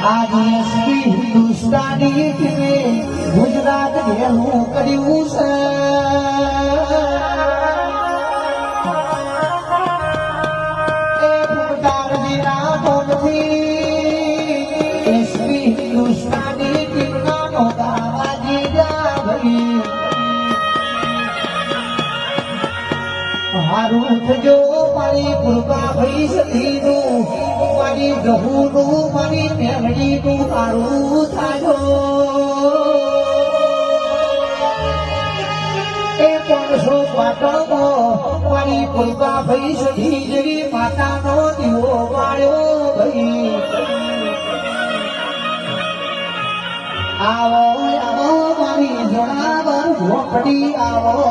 आज एसपी हिंदुस्तानी गुजरात भेलू કર્યું છે एसपी हिंदुस्तानी टीमના નોંધાવાજી જા ભઈ હારું થજો મારી કૃપા ભઈ સતીનું મારી ગહુનું મારી મેળડીનું હારું થાજો એ 500 પાટણમાં મારી કૃપા ભઈ સતી જેવી માતાનો દીવો વાળ્યો ભઈ આવો આવો મારી જોડાવર ઝોપડી આવો